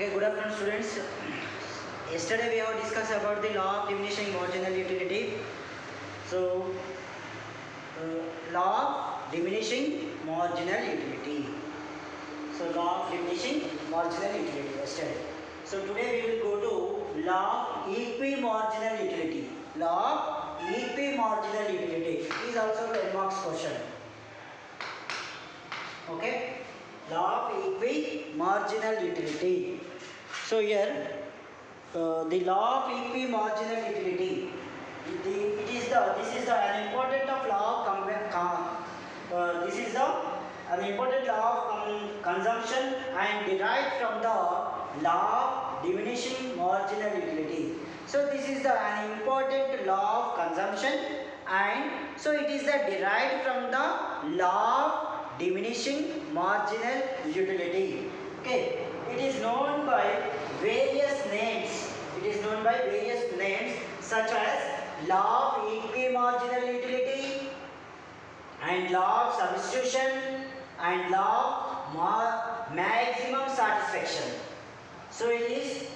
Okay, good afternoon students. Yesterday we have discussed about the law of diminishing marginal utility. So, law of diminishing marginal utility. So, law of diminishing marginal utility yesterday. So, today we will go to law of equimarginal utility. Law of equimarginal utility is also a 10 marks question. Okay, law of equimarginal utility. So here the law of equimarginal utility, this is the an important of law of this is the an important law of consumption and derived from the law of diminishing marginal utility. So this is the an important law of consumption, and so it is the derived from the law of diminishing marginal utility. Okay, it is known by various names. It is known by various names such as law of equimarginal utility and law of substitution and law of maximum satisfaction. So it is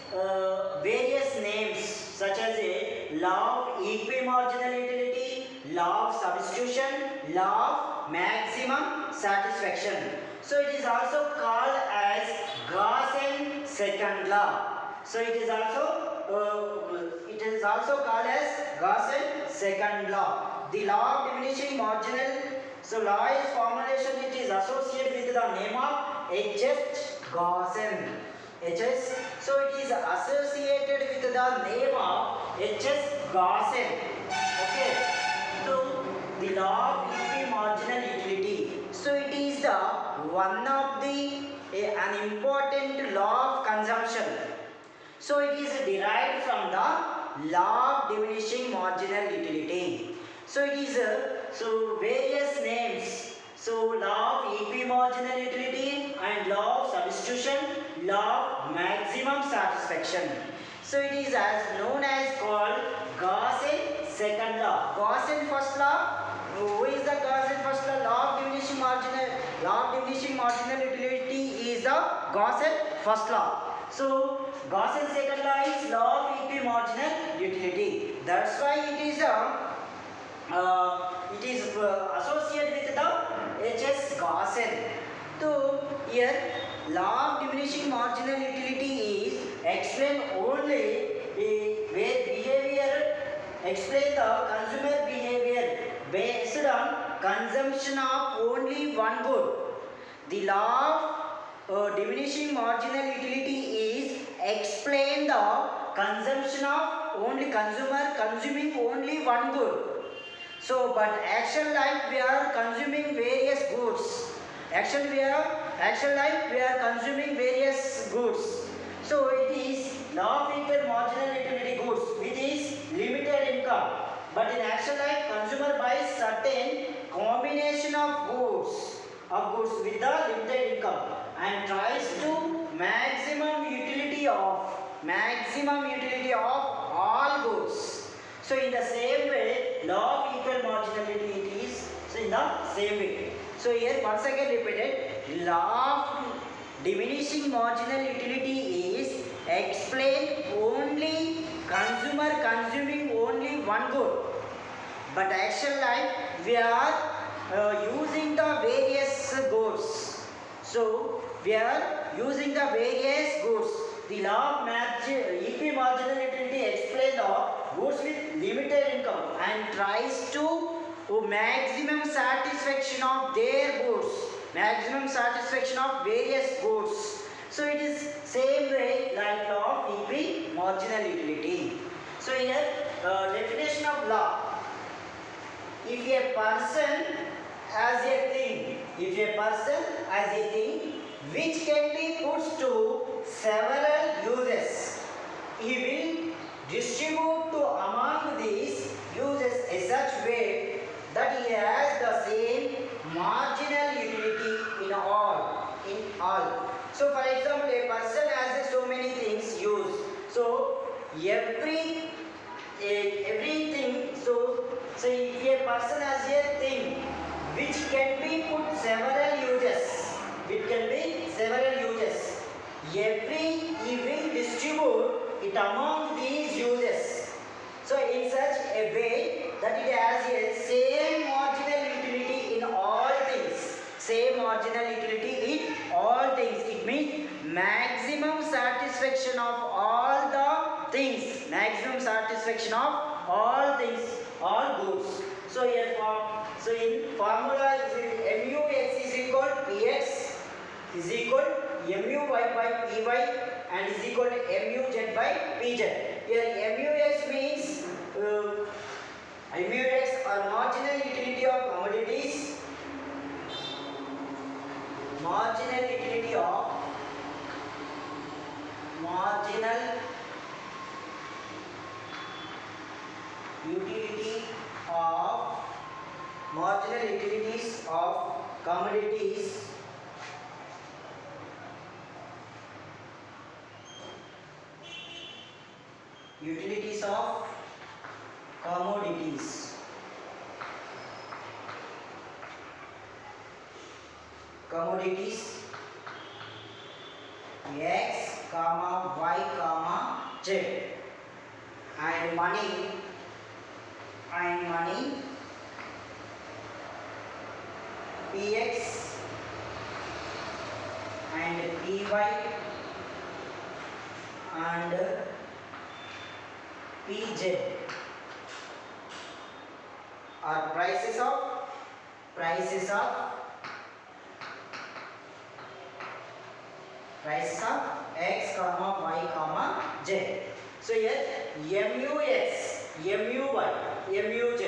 various names such as a law of equimarginal utility, law of substitution, law of maximum satisfaction. So it is also called as Gaussian second law. So it is also called as Gaussian second law. The law of diminishing marginal. So law is formulation. It is associated with the name of H.S. Gaussian. H.S. So it is associated with the name of H.S. Gaussian. Okay. So the law of equimarginal utility. So it is the one of the an important law of consumption. So it is derived from the law of diminishing marginal utility. So it is so various names. So law of equimarginal utility and law of substitution, law of maximum satisfaction. So it is as known as called Gaussian second law. Gaussian first law. Who is the Gaussian first law? Law of diminishing marginal utility is the Gaussian first law. So Gaussian second law is law of equimarginal utility. That's why it is associated with the H.S. Gaussian. So here law of diminishing marginal utility is explain only where behavior explain the consumer behavior based on consumption of only one good. The law of diminishing marginal utility is explain the consumption of only consuming only one good. So, but actual life we are consuming various goods. Actual life we are consuming various goods. So it is law of equal marginal utility goods which is limited income. But in actual life, consumer buys certain combination of goods with the limited income and tries to maximum utility of all goods. So in the same way, law of equal marginal utility is in the same way. So here once again repeated, law of diminishing marginal utility is explain only consumer consuming only one good. But actual life we are using the various goods. So we are using the various goods. The law of equimarginal utility explains the goods with limited income and tries to maximum satisfaction of their goods, maximum satisfaction of various goods. So it is same way like law of equimarginal utility. So here definition of law. If a person has a thing, which can be put to several uses, he will distribute to among these uses in such way that he has the same marginal utility in all. So for example, a person has so many things used. So everything. So if a person has a thing which can be put several uses, if it among these uses. So in such a way that it has a same marginal utility in all things. Same marginal utility in all things. It means maximum satisfaction of all the things. Maximum satisfaction of all things, all goods. So here in formula MUX is equal to PX is equal MUY by PY and is equal to MUZ by PZ. Here MUX means MUX or marginal utility of commodities. Marginal utility of marginal utilities of commodities utilities of commodities X, Y, Z and money PX and PY and PZ are prices of X, Y, Z. So here MUX, MUY, MUZ.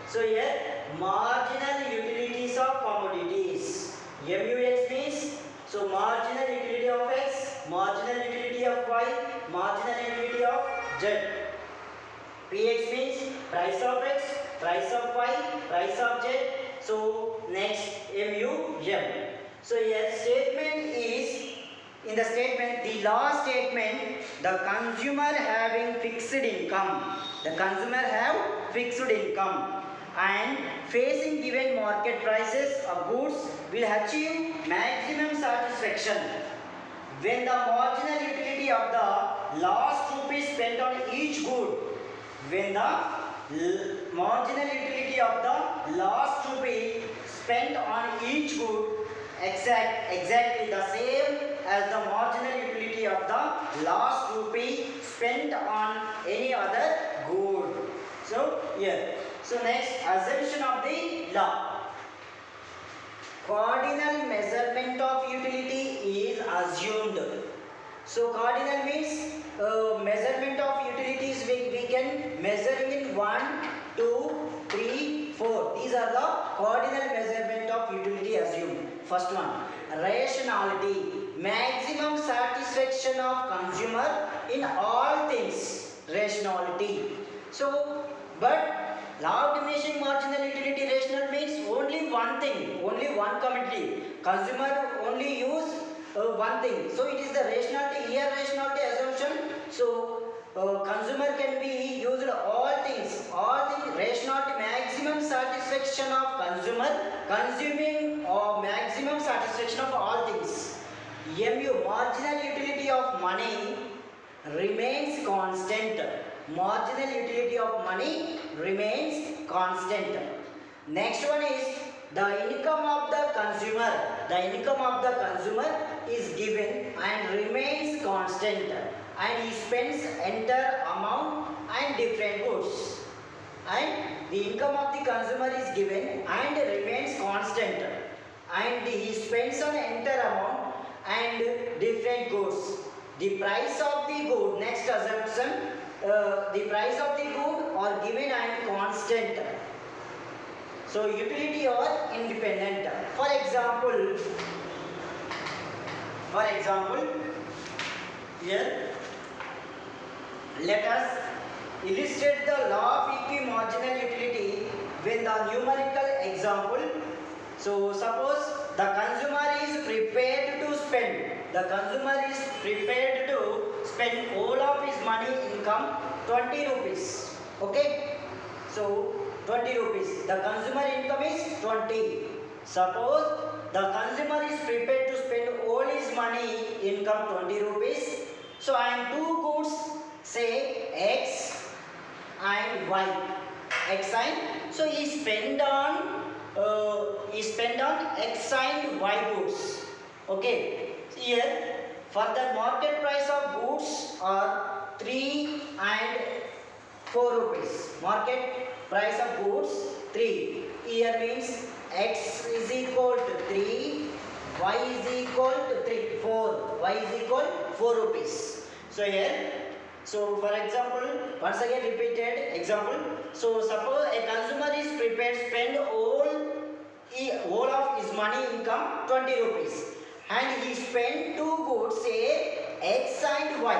So here marginal utilities of commodities. MUX means so marginal utility of X, marginal utility of Y, marginal utility of Z. PX means price of X, price of Y, price of Z. So next MUM. So here statement is, in the statement, the last statement, the consumer having fixed income. The consumer have fixed income and facing given market prices of goods will achieve maximum satisfaction when the marginal utility of the last rupees spent on each good. When the marginal utility of the last rupee spent on each good exactly the same as the marginal utility of the last rupee spent on any other good. So here. So next, assumption of the law. Cardinal measurement of utility is assumed. So cardinal means measurement of utilities we can measure in 1, 2, 3, 4. These are the cardinal measurement of utility assumed. First one, rationality, maximum satisfaction of consumer in all things. Rationality. So, but law of diminishing marginal utility rational means only one thing, only one commodity. Consumer only use one thing. So it is the rationality, here rationality assumption. So consumer can be used all things, rationality, maximum satisfaction of consumer, consuming or maximum satisfaction of all things. MU, marginal utility of money remains constant. Marginal utility of money remains constant. Next one is the income of the consumer. The income of the consumer is given and remains constant, and he spends entire amount and different goods. And the income of the consumer is given and remains constant, and he spends on entire amount and different goods. The price of the good, next assumption, the price of the good are given and constant. So utility or independent. For example, here let us illustrate the law of equal marginal utility with the numerical example. So suppose the consumer is prepared to spend. The consumer is prepared to spend all of his money income 20 rupees. Okay. So 20 rupees. The consumer income is 20. Suppose the consumer is prepared to spend all his money income 20 rupees. So I am two goods say x and y, x and, so he spend on x and y goods. Okay, here for the market price of goods are 3 and 4 rupees. Market price of goods 3. Here means x is equal to 3, y is equal to 3, 4. Y is equal 4 rupees. So here, so for example, once again repeated example. So suppose a consumer is prepared to spend all of his money income 20 rupees, and he spent two goods, say x and y.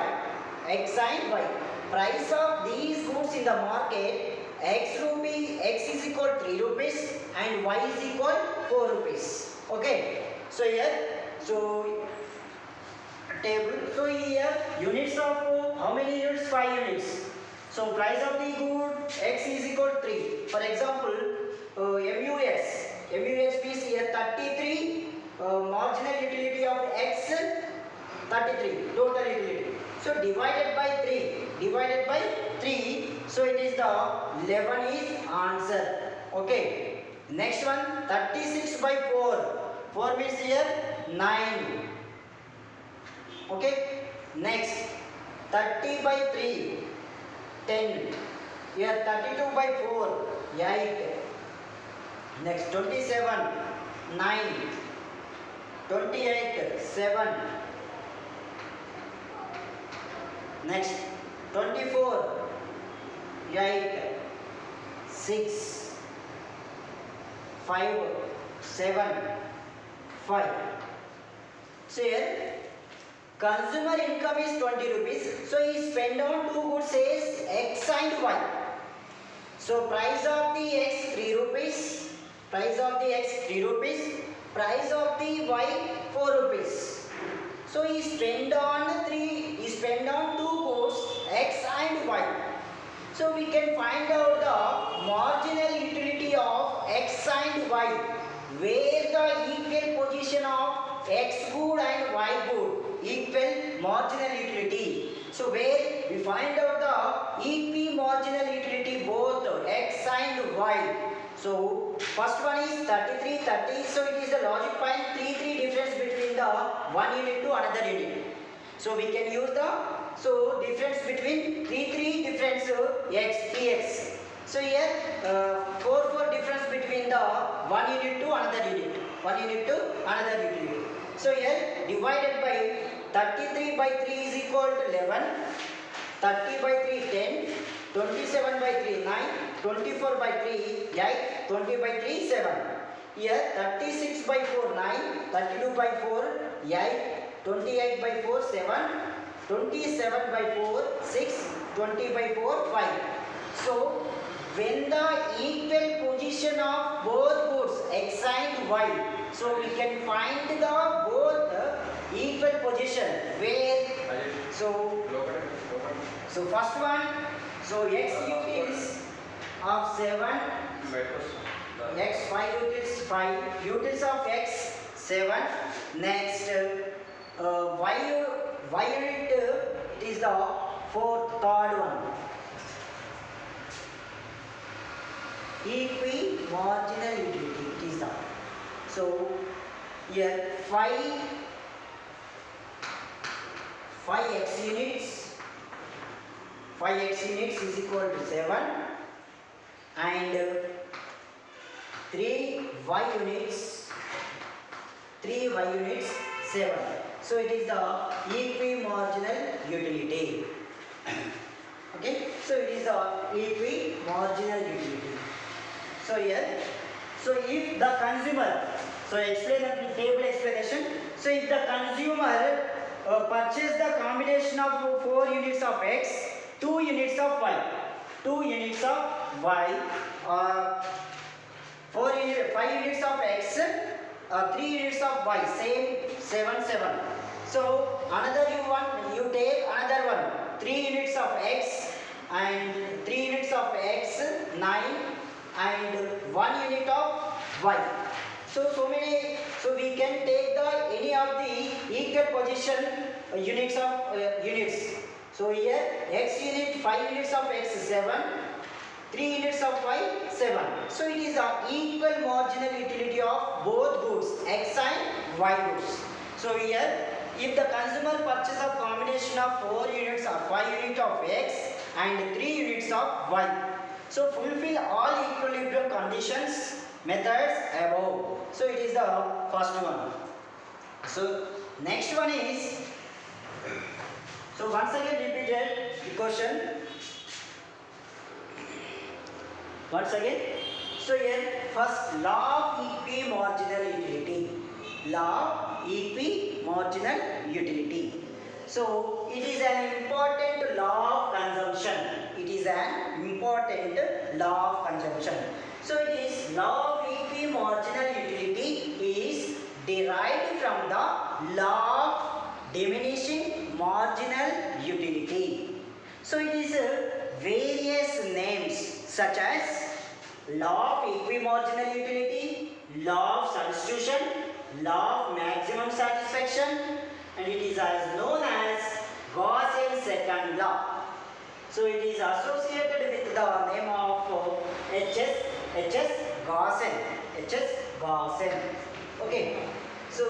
X and y. Price of these goods in the market, x is equal 3 rupees and y is equal 4 rupees. Okay. So here, so table. So here units of how many units? 5 units. So price of the good x is equal to 3. For example, MUX means here 33, marginal utility of x 33 total utility. So divided by 3. So it is the 11 is answer. Okay. Next one 36 by 4. 4 means here 9. Okay. Next 30 by 3. 10. Here 32 by 4. 8. Next 27. 9. 28. 7. Next 24. 8. 6. 5. 7. 5. So here consumer income is 20 rupees. So he spend on two goods says x and y. So price of the x 3 rupees. Price of the x 3 rupees. Price of the y 4 rupees. So he spend on two goods x and y. So we can find out the marginal utility of x and y, where the equal position of x good and y good equal marginal utility. So where we find out the EP marginal utility both x and y. So first one is 33, 30. So it is the logic point 3 difference between the one unit to another unit. So we can use the difference between 3 difference x dx. So here 4 difference between the one unit to another unit. One unit to another unit. So here divided by 33 by 3 is equal to 11. 30 by 3 10. 27 by 3 9. 24 by 3 8. 20 by 3 7. Here 36 by 4 9. 32 by 4 8. 28 by 4 7. 27 by 4 6. 20 by 4 5. So when the equal position of both goods x and y, so we can find the both equal position where so first one, so x utils of 7, x 5 utils 5, utils of x 7. Next y unit it is the third one. EP marginal utility it is the. So here 5 x units, 5x units is equal to 7, and 3 y units 7. So it is the EP marginal utility. Okay, so it is the EP marginal utility. So here, so if the consumer, so explain the table explanation. So if the consumer purchase the combination of 4 units of x, 2 units of y, 2 units of y, 5 units of x, 3 units of y, same 7 7. So another you take another one, 3 units of x and 3 units of x 9 and 1 unit of y. So we can take the any of the equal position units of units. So here x unit 5 units of x 7, 3 units of y 7. So it is the equal marginal utility of both goods x and y goods. So here if the consumer purchase a combination of 4 units or 5 units of x and 3 units of y. So fulfill all equilibrium conditions methods above. So it is the first one. So next one is, so once again repeated the question. Once again. So here first law of EP marginal utility. Law of EP marginal utility. So it is an important law of consumption. It is an important law of consumption. So it is law of EP marginal utility is derived from the law of diminishing marginal utility. So it is various names such as law of equimarginal utility, law of substitution, law of maximum satisfaction, and it is as known as Gaussian second law. So it is associated with the name of H.S. Gaussian. Okay. So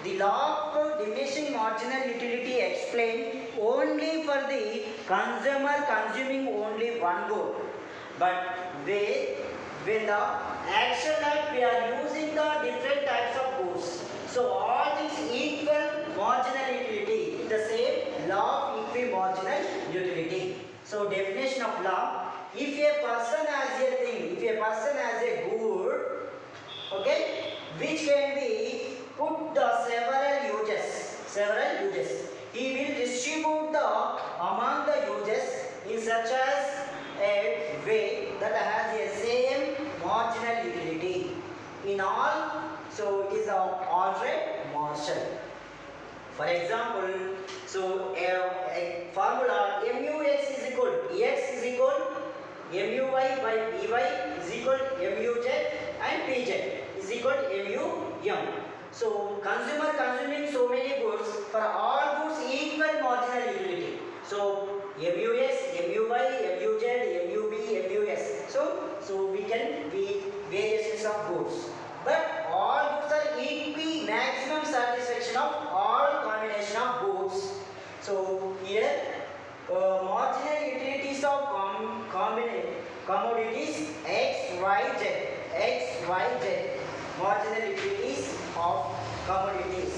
the law of diminishing marginal utility explained only for the consumer consuming only one good. But when the action that we are using the different types of goods. So all these equal marginal utility, the same law of equimarginal utility. So definition of law, if a person has a thing, if a person has a good, okay, which can be put the several uses, he will distribute the among the uses in such as a way that has a same marginal utility in all. So it is a Alfred Marshall. For example, so a formula MUX is equal EX is equal MUY by PY is equal MUZ and PZ is equal MUM. So consumer consuming so many goods, for all goods equal marginal utility. So MUS, MUY, MUZ, MUB, MUS. So we can be variations of goods. But all goods are equal maximum satisfaction of all combination of goods. So here marginal utilities of commodities X, Y, Z. Marginal utilities of commodities.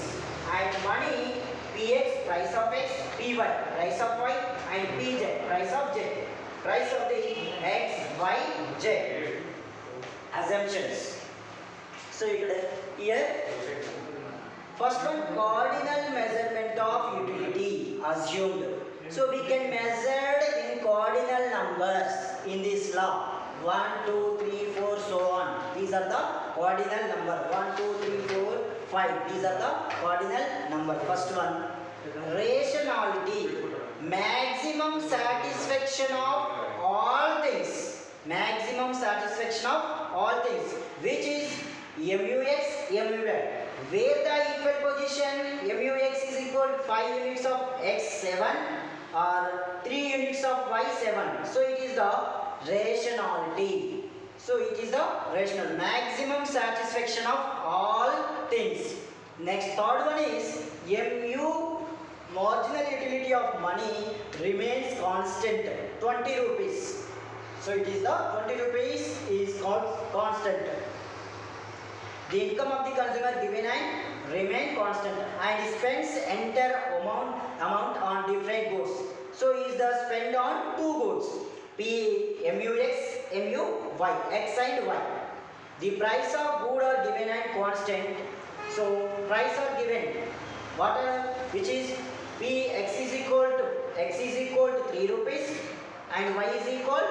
And money Px, price of X, Py, price of Y, and Pz, price of Z. Price of the X, Y, Z. Assumptions. So here first one, cardinal measurement of utility assumed. So we can measure in cardinal numbers in this law. 1, 2, 3, 4, so on. These are the cardinal number. 1, 2, 3, 4, 5. These are the cardinal number. First one, rationality. Maximum satisfaction of all things. Maximum satisfaction of all things. Which is MUX, MUY. Where the equal position MUX is equal 5 units of X7 or 3 units of Y7. So it is the rationality. So it is the rational maximum satisfaction of all things. Next third one is MU marginal utility of money remains constant 20 rupees. So it is the 20 rupees is constant. The income of the consumer given and remain constant and spends entire amount on different goods. So is the spend on two goods MUX, MUY, X and Y. The price of good are given and constant. So price are given which is X is equal to 3 rupees and Y is equal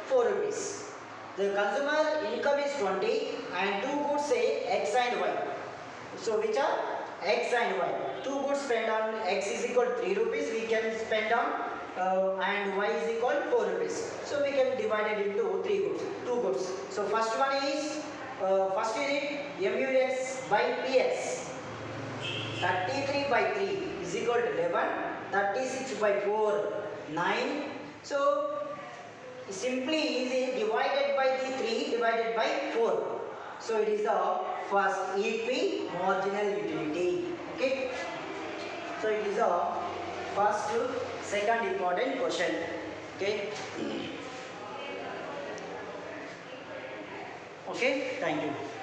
4 rupees. The consumer income is 20 and two goods say X and Y. So which are X and Y. Two goods spent on X is equal to 3 rupees. We can spend on and Y is equal to 4 rupees. So we can divide it into two goods. So first one is first unit MUX by PX. 33 by 3 is equal to 11. 36 by 4 9. So simply easy, divided by the 3 divided by 4. So it is the first EP marginal utility. Okay. So it is the first to second important question. Okay. Okay. Thank you.